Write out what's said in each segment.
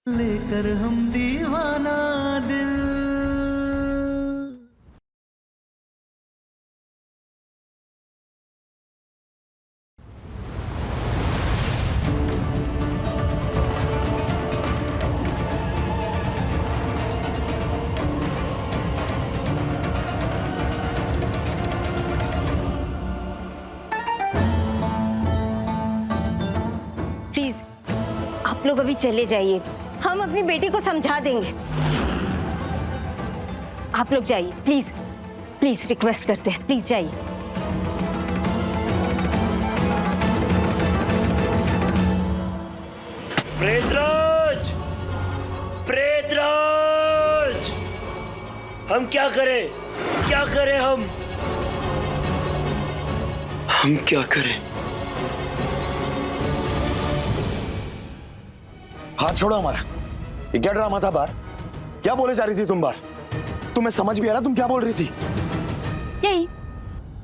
लेकर हम दीवाना दिल। प्लीज आप लोग अभी चले जाइए, हम अपनी बेटी को समझा देंगे। आप लोग जाइए प्लीज, प्लीज रिक्वेस्ट करते हैं, प्लीज जाइए। प्रेतराज, प्रेतराज, हम क्या करें, क्या करें हम क्या करें? हाथ छोड़ो हमारा। ये क्या ड्रामा था बाहर? क्या बोले जा रही थी तुम बाहर? तुम्हें समझ भी आ रहा तुम क्या बोल रही थी? यही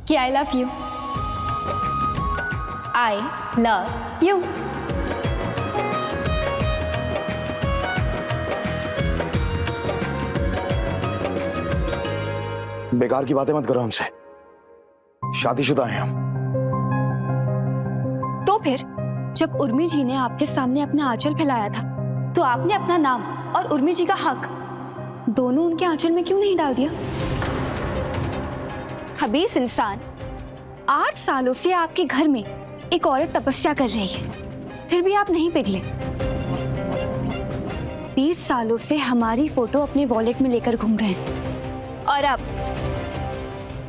कि I love you, I love you. बेकार की बातें मत करो हमसे, शादीशुदा हैं हम। तो फिर जब उर्मी जी ने आपके सामने अपना आंचल फैलाया था तो आपने अपना नाम और उर्मी जी का हक दोनों उनके आंचल में क्यों नहीं डाल दिया? खबीस इंसान, 8 सालों से आपके घर में एक औरत तपस्या कर रही है, फिर भी आप नहीं पिघले। 20 सालों से हमारी फोटो अपने वॉलेट में लेकर घूम रहे हैं, और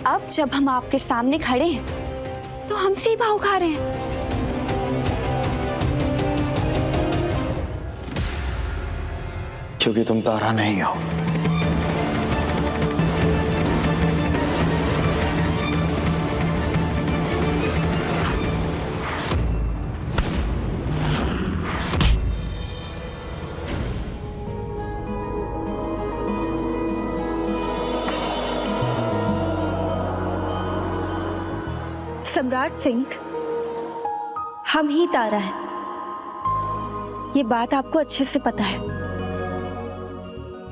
अब जब हम आपके सामने खड़े हैं तो हमसे ही भाव खा रहे हैं। क्योंकि तुम तारा नहीं हो। सम्राट सिंह, हम ही तारा हैं, ये बात आपको अच्छे से पता है।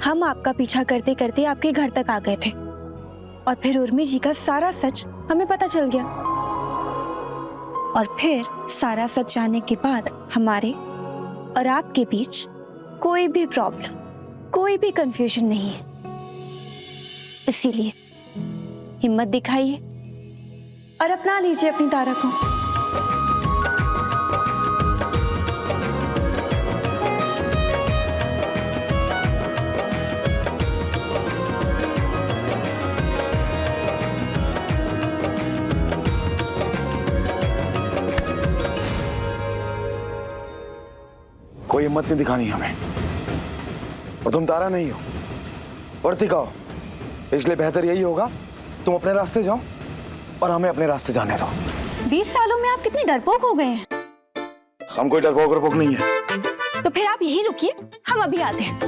हम आपका पीछा करते करते आपके घर तक आ गए थे, और फिर उर्मी जी का सारा सच हमें पता चल गया। और फिर सारा सच जानने के बाद हमारे और आपके बीच कोई भी प्रॉब्लम, कोई भी कंफ्यूजन नहीं है। इसीलिए हिम्मत दिखाइए और अपना लीजिए अपनी तारा को। कोई हिम्मत नहीं दिखानी हमें, और तुम तारा नहीं हो, वर्तिका हो। इसलिए बेहतर यही होगा तुम अपने रास्ते जाओ और हमें अपने रास्ते जाने दो। 20 सालों में आप कितने डरपोक हो गए हैं। हम कोई डरपोक नहीं है। तो फिर आप यहीं रुकिए, हम अभी आते हैं।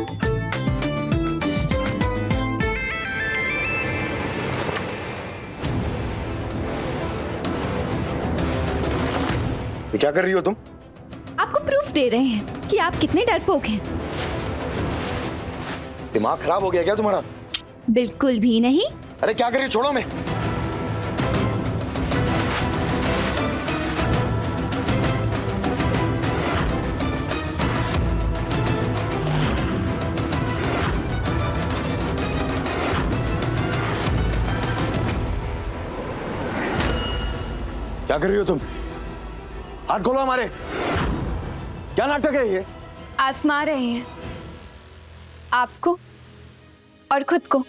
ये क्या कर रही हो तुम? आपको प्रूफ दे रहे हैं कि आप कितने डरपोक हैं। दिमाग खराब हो गया क्या तुम्हारा? बिल्कुल भी नहीं। अरे क्या कर रही हो? छोड़ो मैं। क्या कर रही हो तुम? हाथ खोलो हमारे। क्या नाटक है ये? आजमा रहे हैं आपको और खुद को।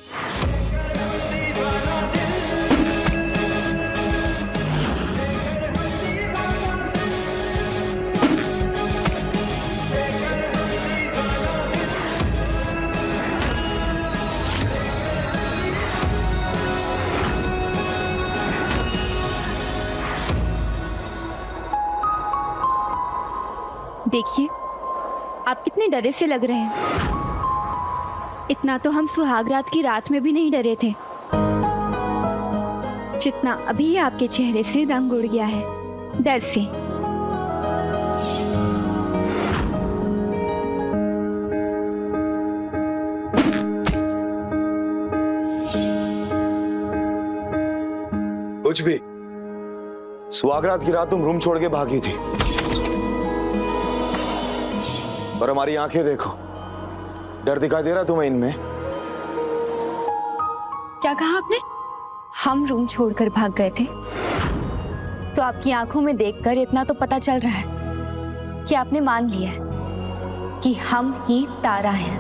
देखिए, आप कितने डरे से लग रहे हैं। इतना तो हम सुहागरात की रात में भी नहीं डरे थे, जितना अभी आपके चेहरे से रंग उड़ गया है डर से। कुछ भी। सुहागरात की रात तुम रूम छोड़ के भागी थी, पर हमारी आंखें देखो, डर दिखाई दे रहा तुम्हें इनमें? क्या कहा आपने? हम रूम छोड़कर भाग गए थे? तो आपकी आंखों में देखकर इतना तो पता चल रहा है कि आपने मान लिया है कि हम ही तारा हैं।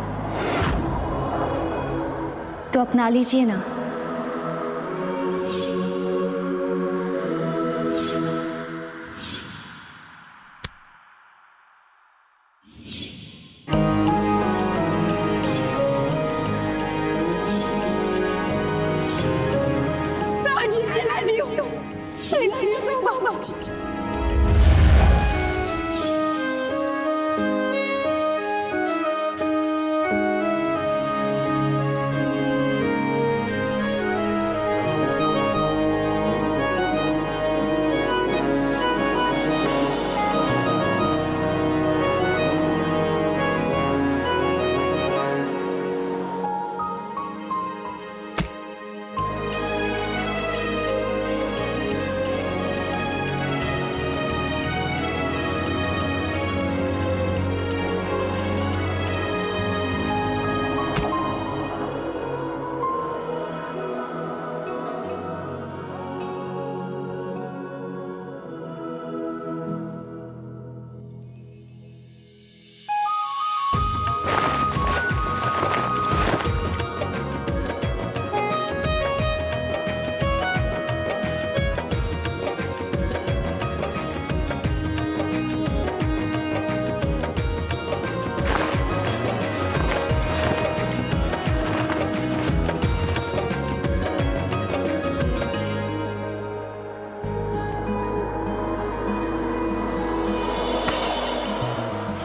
तो अपना लीजिए ना।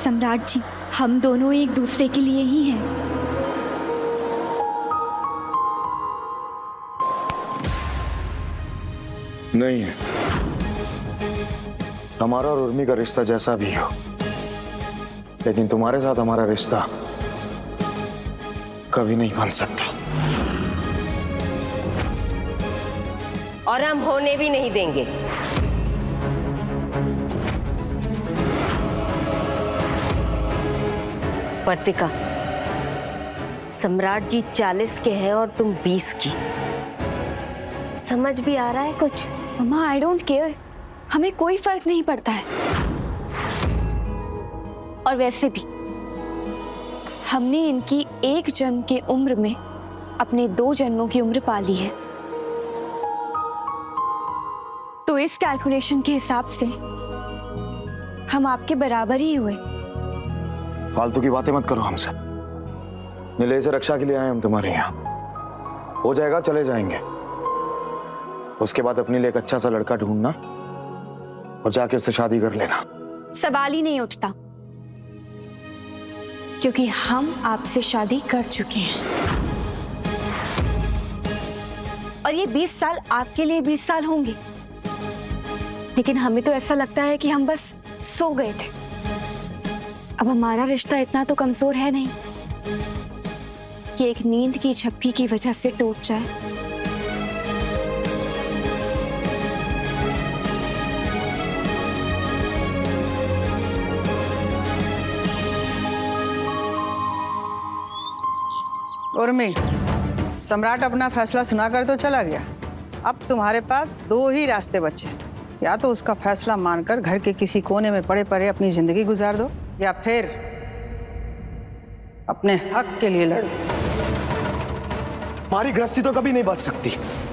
सम्राट जी, हम दोनों एक दूसरे के लिए ही हैं। नहीं है। हमारा और उर्मी का रिश्ता जैसा भी हो, लेकिन तुम्हारे साथ हमारा रिश्ता कभी नहीं बन सकता। और हम होने भी नहीं देंगे। वर्तिका, सम्राट जी 40 के हैं और तुम 20 की। समझ भी आ रहा है कुछ? मम्मा, आई डोंट केयर, हमें कोई फर्क नहीं पड़ता है। और वैसे भी हमने इनकी एक जन्म की उम्र में अपने 2 जन्मों की उम्र पाली है। तो इस कैलकुलेशन के हिसाब से हम आपके बराबर ही हुए। फालतू की बातें मत करो हमसे। नीलेश से रक्षा के लिए आए हम तुम्हारे यहाँ। हो जाएगा, चले जाएंगे। उसके बाद अपने लिए एक अच्छा सा लड़का ढूंढना और जाके उससे शादी कर लेना। सवाल ही नहीं उठता, क्योंकि हम आपसे शादी कर चुके हैं। और ये 20 साल आपके लिए 20 साल होंगे, लेकिन हमें तो ऐसा लगता है कि हम बस सो गए थे। अब हमारा रिश्ता इतना तो कमजोर है नहीं कि एक नींद की झपकी की वजह से टूट जाए। उर्मी, सम्राट अपना फैसला सुनाकर तो चला गया। अब तुम्हारे पास 2 ही रास्ते बचे। या तो उसका फैसला मानकर घर के किसी कोने में पड़े पड़े अपनी जिंदगी गुजार दो, या फिर अपने हक के लिए लड़ो। हमारी गृहस्थी तो कभी नहीं बच सकती।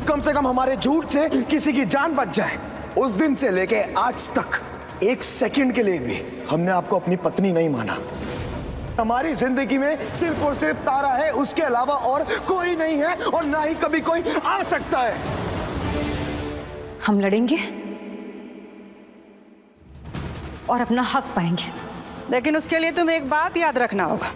कम से कम हमारे झूठ से किसी की जान बच जाए। उस दिन से लेके आज तक 1 सेकंड के लिए भी हमने आपको अपनी पत्नी नहीं माना। हमारी जिंदगी में सिर्फ और सिर्फ तारा है, उसके अलावा और कोई नहीं है और ना ही कभी कोई आ सकता है। हम लड़ेंगे और अपना हक पाएंगे, लेकिन उसके लिए तुम्हें एक बात याद रखना होगा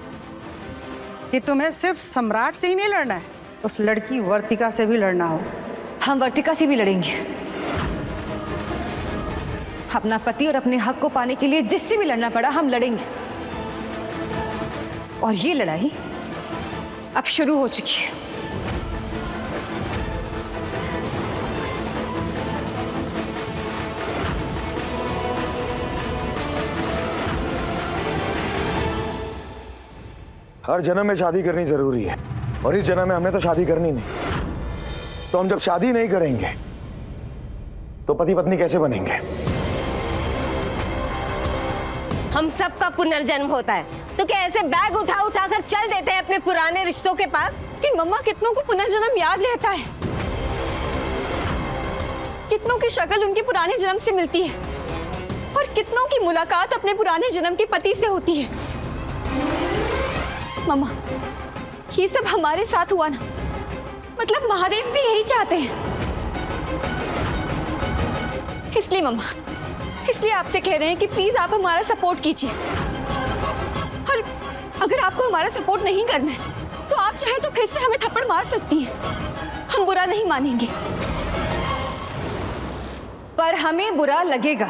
कि तुम्हें सिर्फ सम्राट से ही नहीं लड़ना है, उस लड़की वर्तिका से भी लड़ना होगा। हम वर्तिका से भी लड़ेंगे। अपना पति और अपने हक को पाने के लिए जिससे भी लड़ना पड़ा हम लड़ेंगे। और ये लड़ाई अब शुरू हो चुकी है। हर जन्म में शादी करनी जरूरी है, और इस जन्म में हमें तो शादी करनी नहीं। तो हम जब शादी नहीं करेंगे तो पति पत्नी कैसे बनेंगे? हम सबका पुनर्जन्म होता है, तो क्या ऐसे बैग उठा उठा कर चल देते हैं अपने पुराने रिश्तों के पास? कि मम्मा कितनों को पुनर्जन्म याद रहता है, कितनों की शक्ल उनके पुराने जन्म से मिलती है, और कितनों की मुलाकात अपने पुराने जन्म के पति से होती है। मम्मा, ये सब हमारे साथ हुआ ना, मतलब महादेव भी यही चाहते हैं। इसलिए मम्मा, इसलिए आपसे कह रहे हैं कि प्लीज आप हमारा सपोर्ट कीजिए। और अगर आपको हमारा सपोर्ट नहीं करना है तो आप चाहे तो फिर से हमें थप्पड़ मार सकती हैं, हम बुरा नहीं मानेंगे। पर हमें बुरा लगेगा।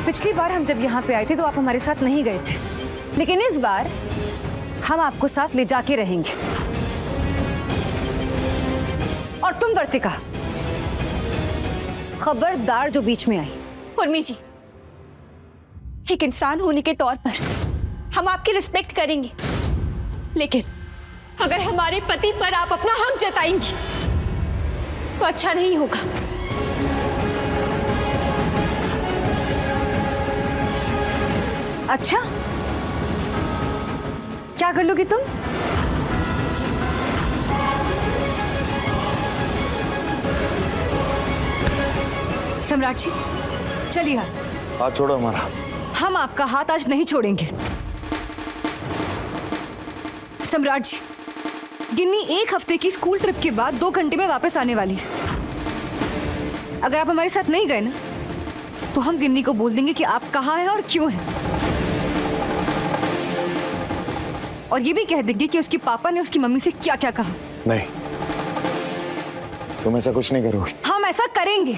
पिछली बार हम जब यहाँ पे आए थे तो आप हमारे साथ नहीं गए थे, लेकिन इस बार हम आपको साथ ले जाके रहेंगे। और तुम वर्तिका, खबरदार जो बीच में आई। उर्मी जी, एक इंसान होने के तौर पर हम आपकी रिस्पेक्ट करेंगे, लेकिन अगर हमारे पति पर आप अपना हक जताएंगी तो अच्छा नहीं होगा। अच्छा, क्या कर लोगी तुम? सम्राट जी, चलिए। हाथ छोड़ो हमारा। हम आपका हाथ आज नहीं छोड़ेंगे। सम्राट जी, गिन्नी 1 हफ्ते की स्कूल ट्रिप के बाद 2 घंटे में वापस आने वाली है। अगर आप हमारे साथ नहीं गए ना, तो हम गिन्नी को बोल देंगे कि आप कहाँ हैं और क्यों हैं, और ये भी कह देंगे कि उसके पापा ने उसकी मम्मी से क्या क्या कहा। नहीं, तुम ऐसा कुछ नहीं करोगे। हम ऐसा करेंगे,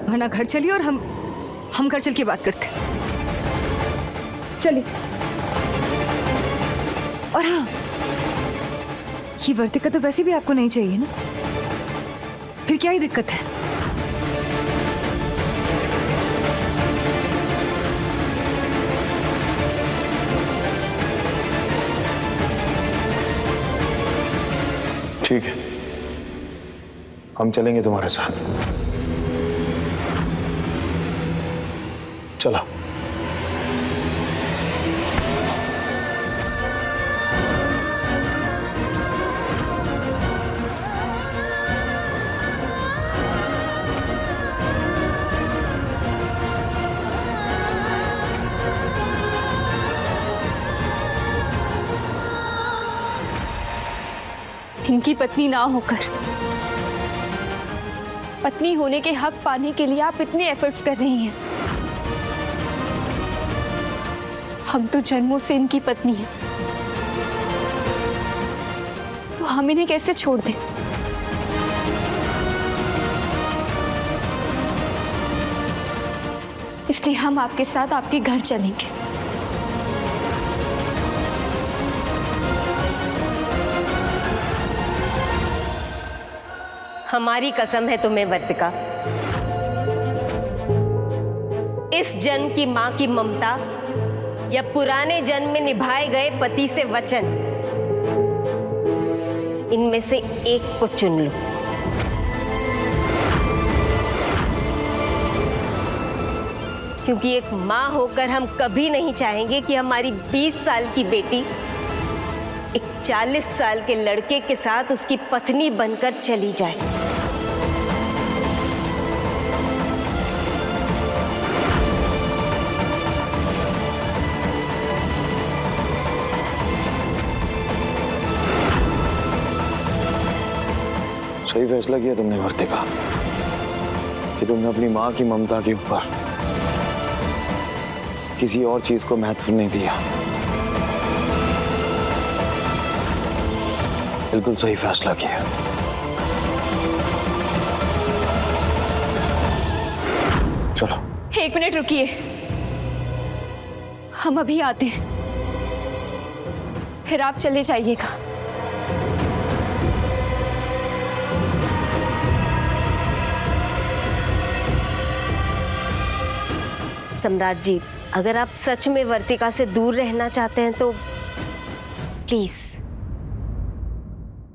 वरना घर चलिए और हम घर चल के बात करते हैं। चलिए। और हाँ, ये वर्तिका तो वैसे भी आपको नहीं चाहिए ना, फिर क्या ही दिक्कत है? ठीक है, हम चलेंगे तुम्हारे साथ। चलो। इनकी पत्नी ना होकर पत्नी होने के हक पाने के लिए आप इतने एफर्ट्स कर रही हैं। हम तो जन्मों से इनकी पत्नी हैं, तो हम इन्हें कैसे छोड़ दें? इसलिए हम आपके साथ आपके घर चलेंगे। हमारी कसम है तुम्हें वर्तिका, इस जन्म की मां की ममता या पुराने जन्म में निभाए गए पति से वचन, इनमें से एक को चुन लो। क्योंकि एक मां होकर हम कभी नहीं चाहेंगे कि हमारी 20 साल की बेटी एक 40 साल के लड़के के साथ उसकी पत्नी बनकर चली जाए। सही फैसला किया तुमने वर्तिका, कि तुमने अपनी मां की ममता के ऊपर किसी और चीज को महत्व नहीं दिया। बिल्कुल सही फैसला किया। चलो। 1 मिनट रुकिए, हम अभी आते हैं, फिर आप चले जाइएगा। सम्राट जी, अगर आप सच में वर्तिका से दूर रहना चाहते हैं तो प्लीज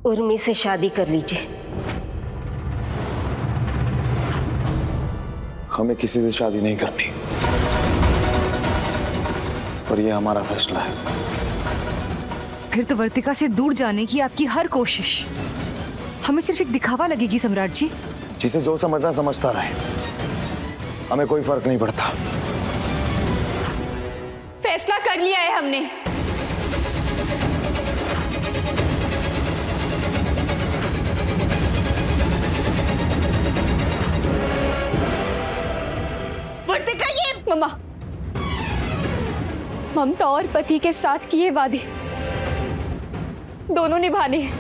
उर्मी से शादी कर लीजिए। हमें किसी से शादी नहीं करनी, और ये हमारा फैसला है। फिर तो वर्तिका से दूर जाने की आपकी हर कोशिश हमें सिर्फ एक दिखावा लगेगी सम्राट जी। जिसे जो समझना समझता रहे, हमें कोई फर्क नहीं पड़ता। फैसला कर लिया है हमने। वर्तिका, ये मम्मा, ममता और पति के साथ किए वादे दोनों निभाने हैं।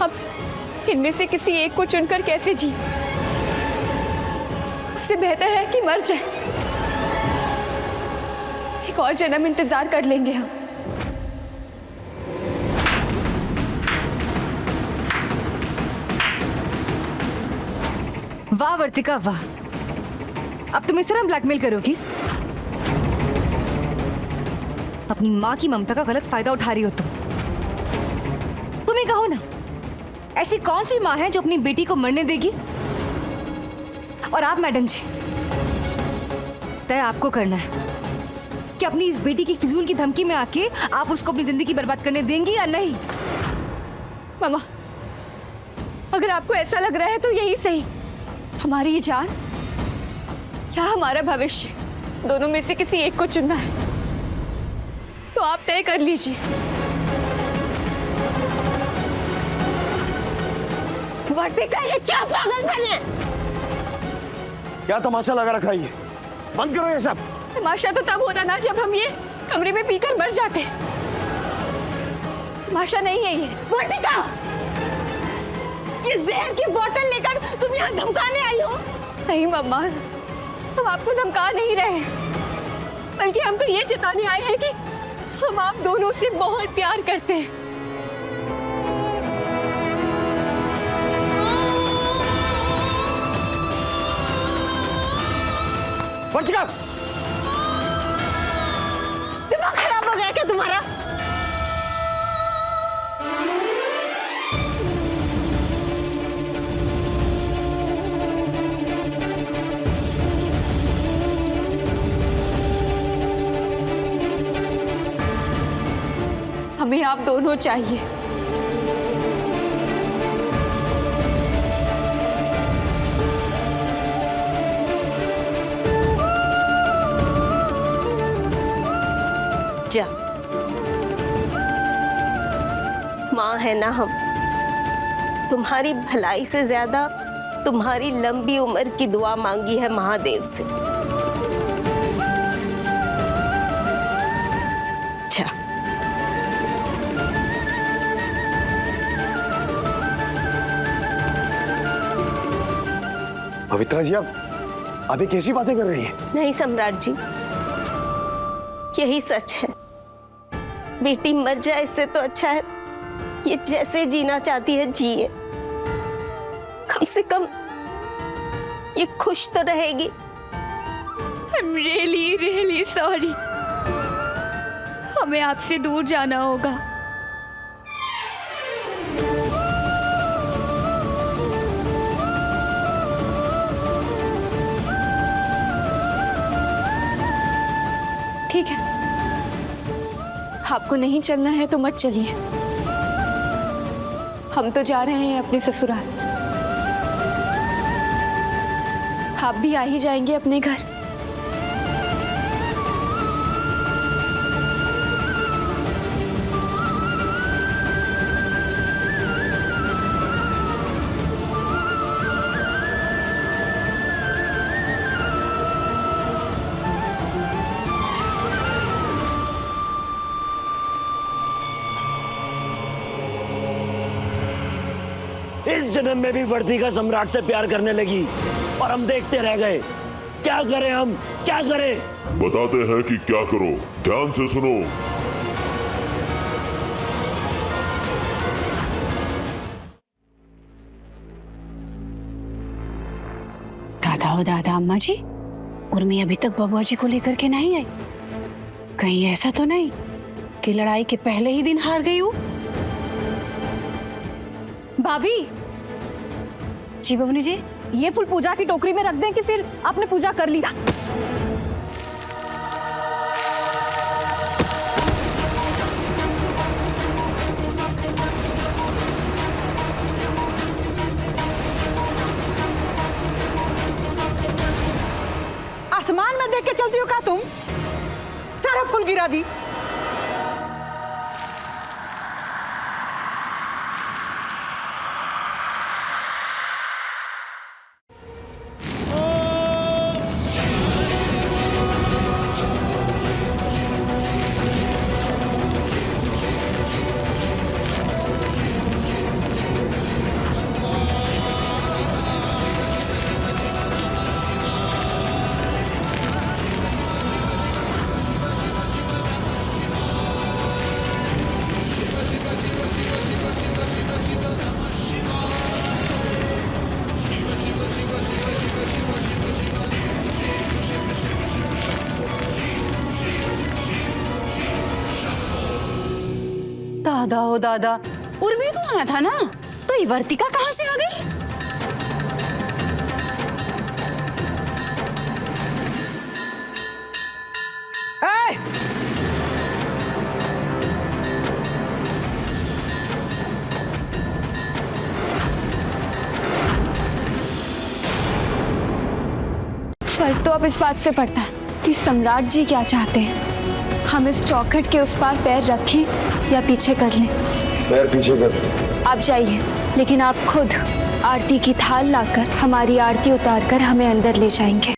अब इनमें से किसी एक को चुनकर कैसे जी? उससे बेहतर है कि मर जाए। एक और जन्म इंतजार कर लेंगे हम। वाह वर्तिका वाह, अब तुम इस तरह ब्लैकमेल करोगी? अपनी माँ की ममता का गलत फायदा उठा रही हो तुम ही कहो ना, ऐसी कौन सी माँ है जो अपनी बेटी को मरने देगी? और आप मैडम जी, तय आपको करना है कि अपनी इस बेटी की फिजूल की धमकी में आके आप उसको अपनी जिंदगी बर्बाद करने देंगी या नहीं? मामा, अगर आपको ऐसा लग रहा है तो यही सही। हमारी ये जान या हमारा भविष्य, दोनों में से किसी एक को चुनना है, तो आप तय कर लीजिए। वर्तिका, ये क्या पागलपन है? क्या तमाशा लगा रखा है ये? बंद करो ये सब। तमाशा तो तब होता ना जब हम ये कमरे में पीकर मर जाते। तमाशा नहीं है ये। वर्तिका, ये जहर की बोतल लेकर तुम यहाँ धमकाने आई हो? नहीं मम्मा, हम आपको धमका नहीं रहे, बल्कि हम तो ये जताने आए हैं कि हम आप दोनों से बहुत प्यार करते हैं। वर्तिका, दिमाग खराब हो गया क्या तुम्हारा? हमें आप दोनों चाहिए। जा, माँ है ना हम, तुम्हारी भलाई से ज्यादा तुम्हारी लंबी उम्र की दुआ मांगी है महादेव से। जा। पवित्रा जी, अब ये कैसी बातें कर रही है? नहीं सम्राट जी, यही सच है। बेटी मर जाए इससे तो अच्छा है ये जैसे जीना चाहती है जिए। कम से कम ये खुश तो रहेगी। I'm really, really sorry। हमें आपसे दूर जाना होगा। ठीक है, आपको नहीं चलना है तो मत चलिए। हम तो जा रहे हैं अपने ससुराल। आप भी आ ही जाएंगे अपने घर। इस जन्म में भी वर्तिका सम्राट से प्यार करने लगी और हम देखते रह गए। क्या करें हम, क्या करें? बताते हैं कि क्या करो, ध्यान से सुनो। हो दादा अम्मा जी, उर्मी अभी तक बबुआ जी को लेकर के नहीं आई। कहीं ऐसा तो नहीं कि लड़ाई के पहले ही दिन हार गई हूँ? भाभी, जी बबनी जी। ये फूल पूजा की टोकरी में रख दें कि फिर आपने पूजा कर ली? आसमान में देख के चलती हो क्या तुम? सारा फूल गिरा दी। दादा हो दादा, उर्मी को आना था ना, तो ये वर्तिका कहाँ से आ गई? फर्क तो अब इस बात से पड़ता है कि सम्राट जी क्या चाहते हैं। हम इस चौखट के उस पार पैर रखें या पीछे कर लें? पैर पीछे कर। आप जाइए, लेकिन आप खुद आरती की थाल लाकर हमारी आरती उतारकर हमें अंदर ले जाएंगे।